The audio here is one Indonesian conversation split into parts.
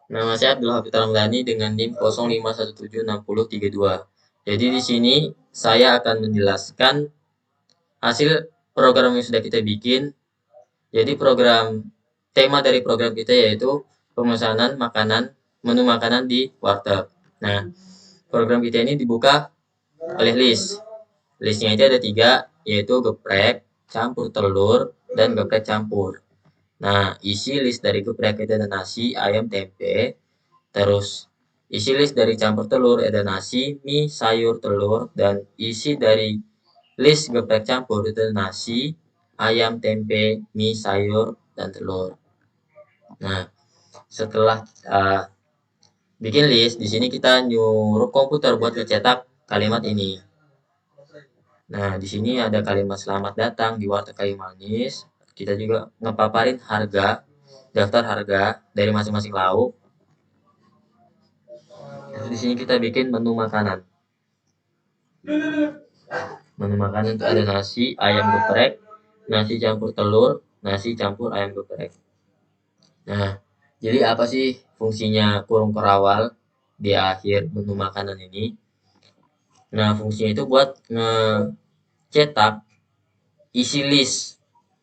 Nama saya Abdul Hafid Ramdhani dengan NIM 05176032. Jadi di sini saya akan menjelaskan hasil program yang sudah kita bikin. Jadi tema dari program kita yaitu pemesanan menu makanan di warteg. Nah, program kita ini dibuka oleh list. Listnya itu ada 3, yaitu geprek, campur telur, dan geprek campur. Nah, isi list dari geprek itu ada nasi, ayam, tempe. Terus, isi list dari campur telur ada nasi, mie, sayur, telur. Dan isi dari list geprek campur itu ada nasi, ayam, tempe, mie, sayur, dan telur. Nah, setelah bikin list, di sini kita nyuruh komputer buat ngecetak kalimat ini. Nah, di sini ada kalimat selamat datang di Warteg Kayu Manis. Kita juga ngepaparin daftar harga dari masing-masing lauk. Terus di sini kita bikin menu makanan. Menu makanan itu ada nasi, ayam geprek, nasi campur telur, nasi campur ayam geprek. Nah, jadi apa sih fungsinya kurung kerawal di akhir menu makanan ini? Nah, fungsinya itu buat ngecetak isi list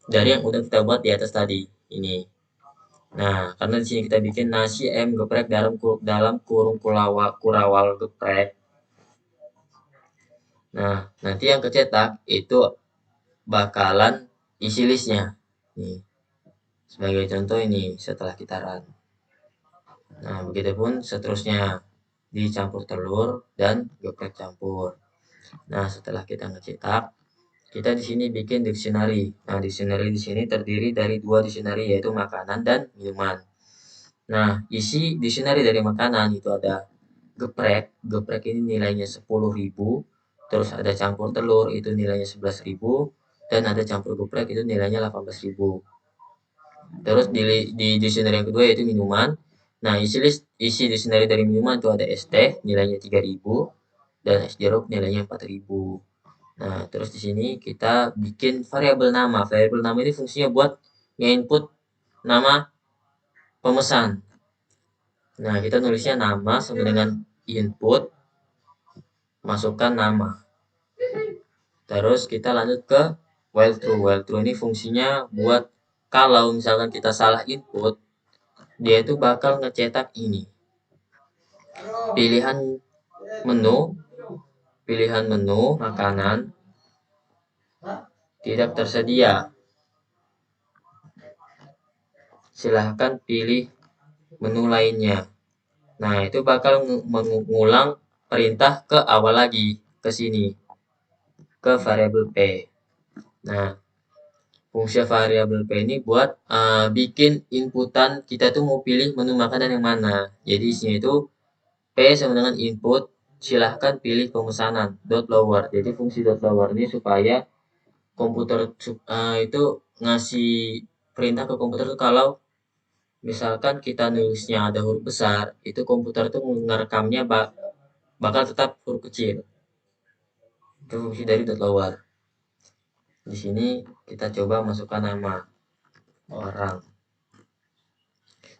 dari yang udah kita buat di atas tadi ini. Nah, karena di sini kita bikin nasi ayam geprek dalam kurung kurawal geprek. Nah, nanti yang kecetak itu bakalan isi listnya. Nih, sebagai contoh ini setelah kita run. Nah, begitupun seterusnya dicampur telur dan geprek campur. Nah, setelah kita ngecetak, kita di sini bikin dictionary. Nah, dictionary di sini terdiri dari 2 dictionary yaitu makanan dan minuman. Nah, isi dictionary dari makanan itu ada geprek. Geprek ini nilainya 10.000. Terus ada campur telur itu nilainya 11.000 dan ada campur geprek itu nilainya 18.000. Terus di dictionary yang kedua yaitu minuman. Nah, isi dictionary dari minuman itu ada es teh nilainya 3.000 dan es jeruk nilainya 4.000. Nah, terus di sini kita bikin variabel nama. Variabel nama ini fungsinya buat nge-input nama pemesan. Nah, kita nulisnya nama sama dengan input, masukkan nama. Terus kita lanjut ke while true. While true ini fungsinya buat kalau misalkan kita salah input, dia itu bakal ngecetak ini. Pilihan menu makanan tidak tersedia. Silahkan pilih menu lainnya. Nah, itu bakal mengulang perintah ke awal lagi, ke sini, ke variabel P. Nah, fungsi variabel P ini buat bikin inputan kita tuh mau pilih menu makanan yang mana. Jadi isinya itu P sama dengan input, silahkan pilih pemesanan, dot lower. Jadi fungsi dot lower ini supaya komputer itu ngasih perintah ke komputer tuh kalau misalkan kita nulisnya ada huruf besar, itu komputer tuh ngerekamnya bakal tetap huruf kecil. Itu fungsi dari dot lower. Di sini kita coba masukkan nama orang.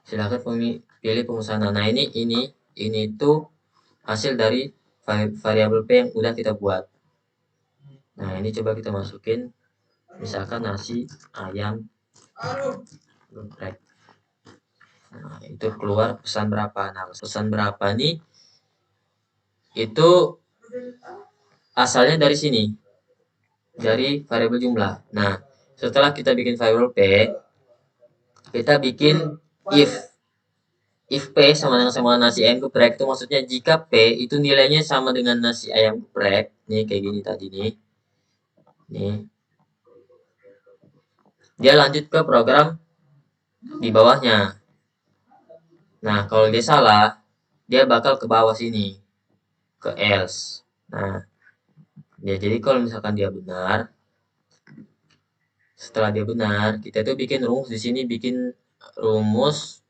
Silahkan pilih pemesanan. Nah, ini tuh hasil dari variabel P yang udah kita buat. Nah, ini coba kita masukin misalkan nasi ayam geprek. Nah, itu keluar pesan berapa. Nah, pesan berapa nih itu asalnya dari sini, dari variabel jumlah. Nah, setelah kita bikin variabel P, kita bikin if P sama dengan nasi ayam geprek, itu maksudnya jika P itu nilainya sama dengan nasi ayam geprek, nih kayak gini tadi nih. Nih. Dia lanjut ke program di bawahnya. Nah, kalau dia salah, dia bakal ke bawah sini, ke else. Nah, ya jadi kalau misalkan dia benar, setelah dia benar, kita tuh bikin rumus di sini, bikin rumus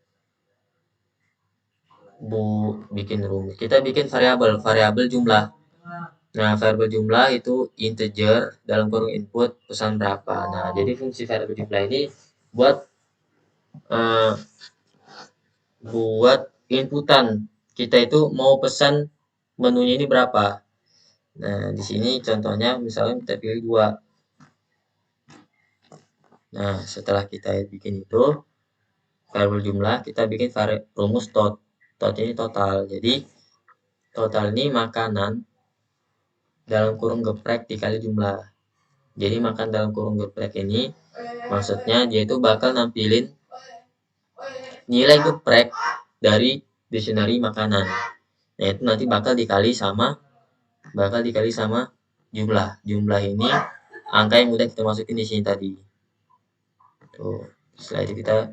kita bikin variabel jumlah. Nah, variabel jumlah itu integer dalam kurung input pesan berapa. Nah, jadi fungsi variabel jumlah ini buat inputan kita itu mau pesan menunya ini berapa. Nah, di sini contohnya misalnya kita pilih 2. Nah, setelah kita bikin itu variabel jumlah, kita bikin rumus tot. Tot ini total. Jadi total ini makanan dalam kurung geprek dikali jumlah. Jadi makan dalam kurung geprek ini maksudnya dia itu bakal nampilin nilai geprek dari dictionary makanan. Nah, itu nanti bakal dikali sama jumlah. Jumlah ini angka yang udah kita masukin di sini tadi. Tuh, setelah itu kita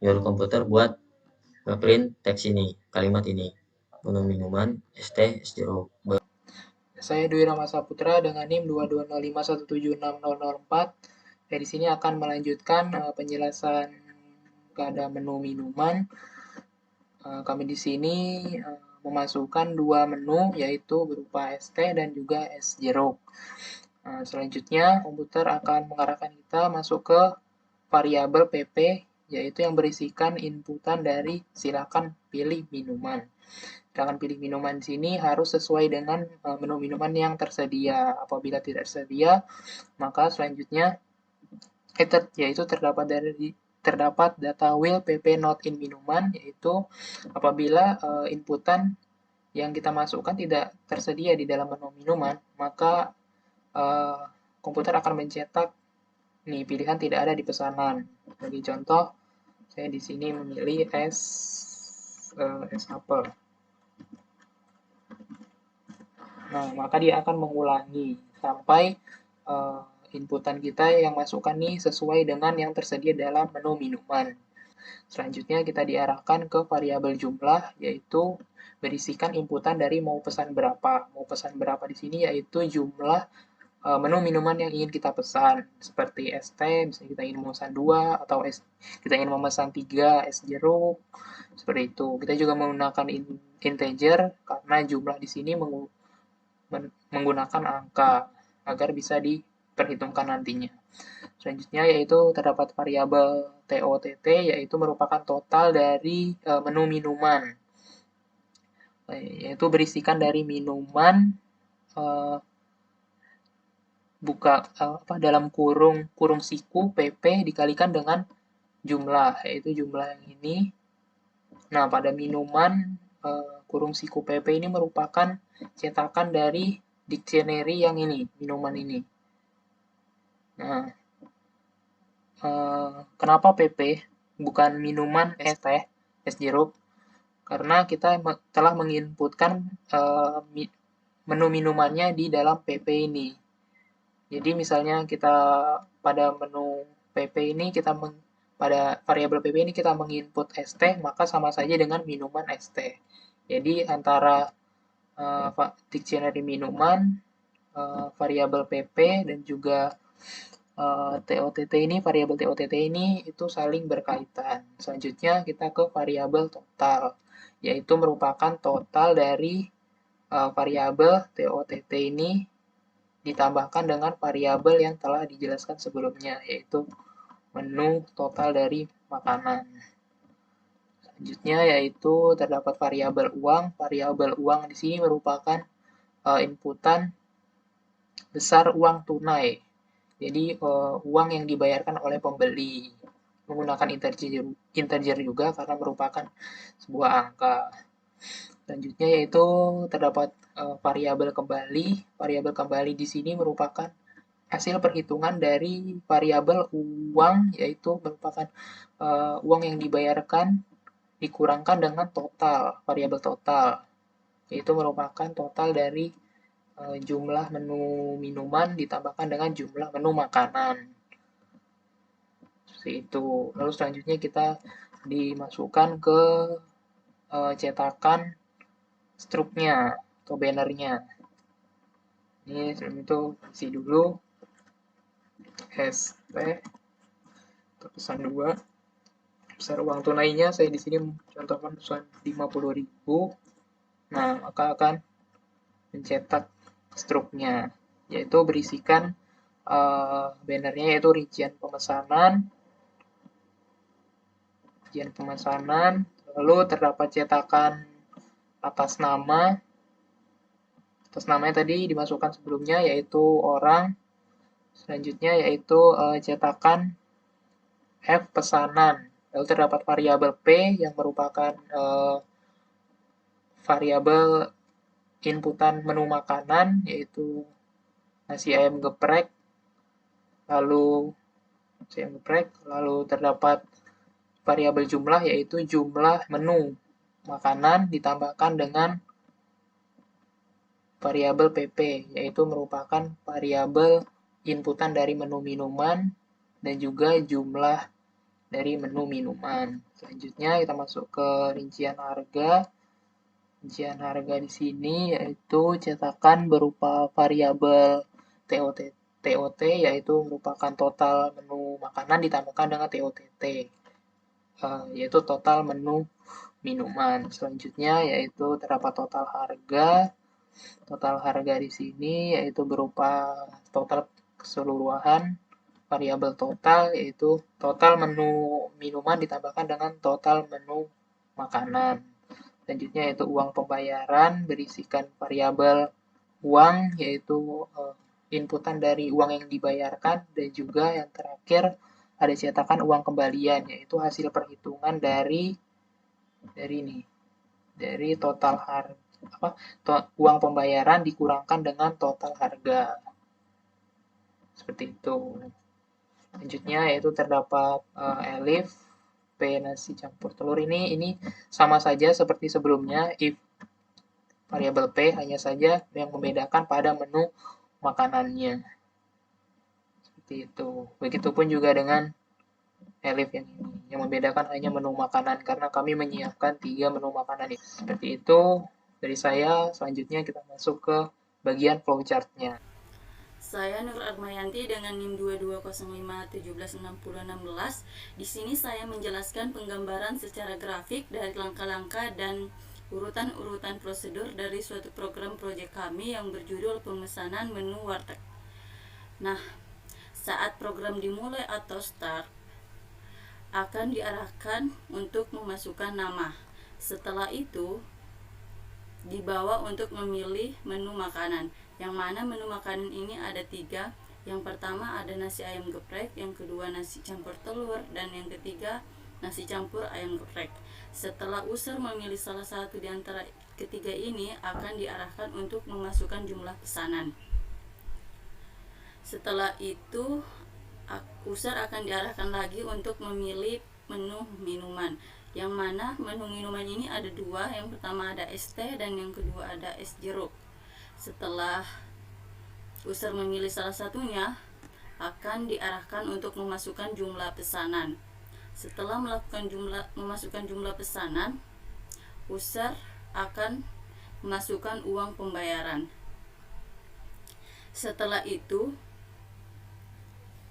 nyuruh komputer buat ngeprint teks ini, kalimat ini. Menu minuman ST es jeruk. Saya Dwi Rama Saputra dengan NIM 22051760004. Saya di sini akan melanjutkan penjelasan pada menu minuman. Kami di sini memasukkan 2 menu, yaitu berupa es teh dan juga es jeruk. Selanjutnya, komputer akan mengarahkan kita masuk ke variabel PP, yaitu yang berisikan inputan dari silakan pilih minuman. Silakan pilih minuman di sini harus sesuai dengan menu minuman yang tersedia. Apabila tidak tersedia, maka selanjutnya yaitu terdapat data will pp not in minuman, yaitu apabila inputan yang kita masukkan tidak tersedia di dalam menu minuman, maka komputer akan mencetak nih pilihan tidak ada di pesanan. Sebagai contoh, saya di sini memilih es apel. Nah, maka dia akan mengulangi sampai inputan kita yang masukkan nih sesuai dengan yang tersedia dalam menu minuman. Selanjutnya kita diarahkan ke variabel jumlah, yaitu berisikan inputan dari mau pesan berapa. Mau pesan berapa di sini yaitu jumlah menu minuman yang ingin kita pesan, seperti es teh, misalnya kita ingin memesan 2, atau kita ingin memesan 3 es jeruk, seperti itu. Kita juga menggunakan integer karena jumlah di sini menggunakan angka agar bisa diperhitungkan nantinya. Selanjutnya yaitu terdapat variabel TOTT, yaitu merupakan total dari menu minuman, yaitu berisikan dari minuman dalam kurung siku PP dikalikan dengan jumlah, yaitu jumlah yang ini. Nah, pada minuman kurung siku PP ini merupakan cetakan dari dictionary yang ini, minuman ini. Nah, kenapa PP bukan minuman es teh, es jeruk? Karena kita telah menginputkan menu minumannya di dalam PP ini. Jadi misalnya kita pada menu PP ini pada variabel PP ini kita menginput es teh, maka sama saja dengan minuman es teh. Jadi antara dictionary minuman, variabel PP dan juga TOTT ini, variabel TOTT ini itu saling berkaitan. Selanjutnya kita ke variabel total, yaitu merupakan total dari variabel TOTT ini ditambahkan dengan variabel yang telah dijelaskan sebelumnya, yaitu menu total dari makanan. Selanjutnya yaitu terdapat variabel uang. Variabel uang di sini merupakan inputan besar uang tunai. Jadi uang yang dibayarkan oleh pembeli menggunakan integer juga karena merupakan sebuah angka. Selanjutnya yaitu terdapat variabel kembali. Variabel kembali di sini merupakan hasil perhitungan dari variabel uang, yaitu merupakan uang yang dibayarkan dikurangkan dengan total, variabel total, yaitu merupakan total dari jumlah menu minuman ditambahkan dengan jumlah menu makanan. Seperti itu. Lalu selanjutnya kita dimasukkan ke cetakan struknya atau bannernya. Ini sebelum itu isi dulu es teh pesan 2. Besar uang tunainya saya di sini contohkan pesan 50.000. Nah, maka akan mencetak struknya, yaitu berisikan bannernya yaitu rincian pemesanan, Lalu terdapat cetakan atas nama. Atas namanya tadi dimasukkan sebelumnya yaitu orang. Selanjutnya yaitu cetakan F pesanan. Lalu terdapat variabel P yang merupakan variabel inputan menu makanan yaitu nasi ayam geprek. Lalu terdapat variabel jumlah yaitu jumlah menu makanan ditambahkan dengan variabel PP yaitu merupakan variabel inputan dari menu minuman dan juga jumlah dari menu minuman. Selanjutnya kita masuk ke rincian harga. Rincian harga di sini yaitu cetakan berupa variabel TOT yaitu merupakan total menu makanan ditambahkan dengan TOTT yaitu total menu minuman. Selanjutnya yaitu terdapat total harga. Total harga di sini yaitu berupa total keseluruhan variabel total yaitu total menu minuman ditambahkan dengan total menu makanan. Selanjutnya yaitu uang pembayaran berisikan variabel uang yaitu inputan dari uang yang dibayarkan dan juga yang terakhir ada cetakan uang kembalian yaitu hasil perhitungan dari total harga uang pembayaran dikurangkan dengan total harga. Seperti itu. Selanjutnya yaitu terdapat elif P nasi campur telur ini sama saja seperti sebelumnya if variabel P hanya saja yang membedakan pada menu makanannya. Seperti itu. Begitupun juga dengan elif yang ini yang membedakan hanya menu makanan karena kami menyiapkan 3 menu makanan ini. Seperti itu dari saya. Selanjutnya kita masuk ke bagian flowchart-nya. Saya Nur Armayanti dengan NIM 2205176016. Di sini saya menjelaskan penggambaran secara grafik dari langkah-langkah dan urutan-urutan prosedur dari suatu program proyek kami yang berjudul pemesanan menu warteg. Nah, saat program dimulai atau start, akan diarahkan untuk memasukkan nama. Setelah itu, dibawa untuk memilih menu makanan, yang mana menu makanan ini ada 3. Yang pertama ada nasi ayam geprek, yang kedua nasi campur telur, dan yang ketiga nasi campur ayam geprek. Setelah user memilih salah satu di antara ketiga ini, akan diarahkan untuk memasukkan jumlah pesanan. Setelah itu user akan diarahkan lagi untuk memilih menu minuman, yang mana menu minuman ini ada 2. Yang pertama ada es teh dan yang kedua ada es jeruk. Setelah user memilih salah satunya, akan diarahkan untuk memasukkan jumlah pesanan. Setelah memasukkan jumlah pesanan, user akan memasukkan uang pembayaran. Setelah itu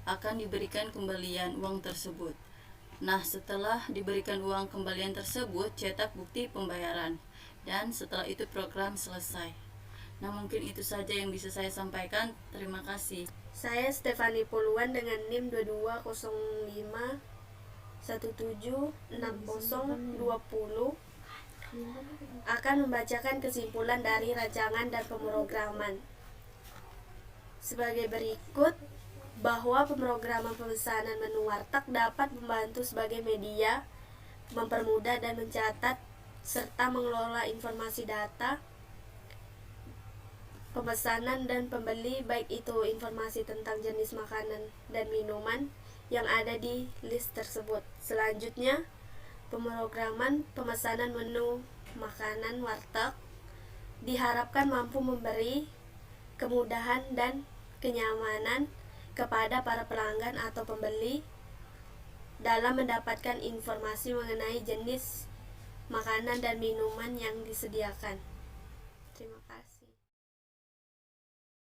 akan diberikan kembalian uang tersebut. Nah, setelah diberikan uang kembalian tersebut, cetak bukti pembayaran. Dan setelah itu program selesai. Nah, mungkin itu saja yang bisa saya sampaikan. Terima kasih. Saya Stefani Poluan dengan NIM 2205176020 akan membacakan kesimpulan dari rancangan dan pemrograman. Sebagai berikut, bahwa pemrograman pemesanan menu warteg dapat membantu sebagai media, mempermudah dan mencatat serta mengelola informasi data pemesanan dan pembeli, baik itu informasi tentang jenis makanan dan minuman yang ada di list tersebut. Selanjutnya, pemrograman pemesanan menu makanan warteg diharapkan mampu memberi kemudahan dan kenyamanan kepada para pelanggan atau pembeli dalam mendapatkan informasi mengenai jenis makanan dan minuman yang disediakan. Terima kasih.